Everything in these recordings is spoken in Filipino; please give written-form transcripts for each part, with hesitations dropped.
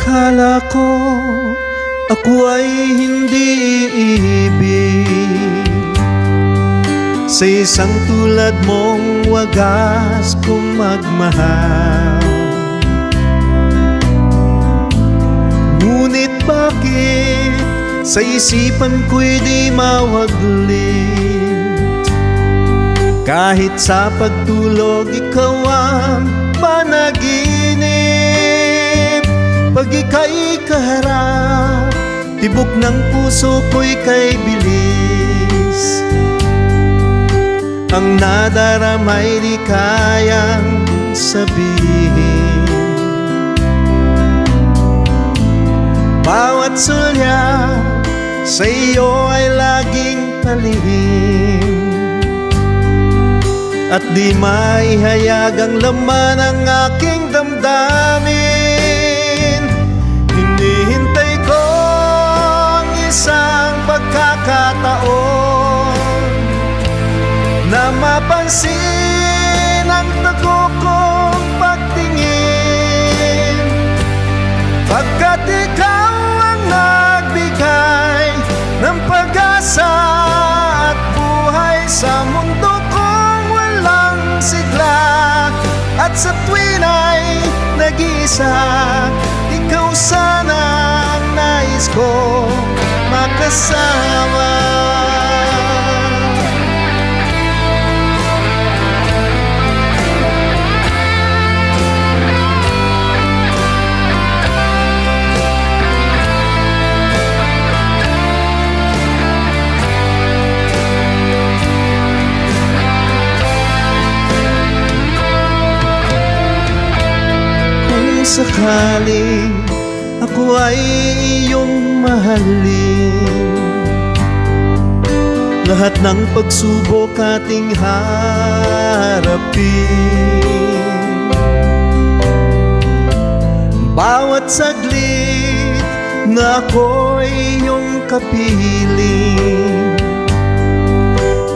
Akala ko ako ay hindi iibig sa isang tulad mong wagas kong magmahal. Ngunit bakit sa isipan ko'y di mawaglit? Kahit sa pagtulog ikaw ang panaginip. Pag ika'y kaharap, tibok ng puso ko'y kay bilis. Ang nadaramay di kayang sabihin. Bawat sulyap sa iyo ay laging palihim, at di maihayag ang laman ng aking damdamin. Hinihintay ko ang isang pagkakataon na mapansin ang tago kong pagtingin, pagkat ikaw ang nagbigay ng pag-asa at buhay sa mundo kong walang sigla. At sa tuwin ay nag-iisa, ikaw sana ang nais ko makasama. Sakaling ako ay iyong mahalin, lahat ng pagsubok ating harapin. Bawat saglit na ako'y iyong kapiling,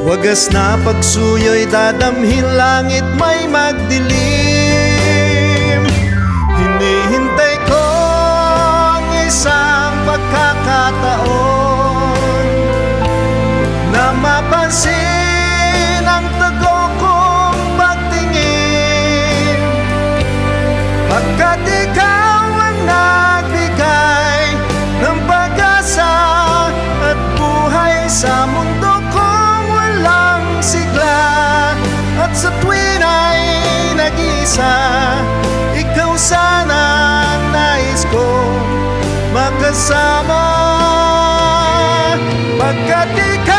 wagas na pagsuyo'y dadamhin langit may magdilim. Hinihintay ko ang isang pagkakataon na mapansin ang tago kong pagtingin, pagkat ikaw ang nagbigay ng pag-asa at buhay sa mundo kong walang sigla. At sa tuwin ay nag-iisa, ikaw sana ang nais ko makasama, pagkat ikaw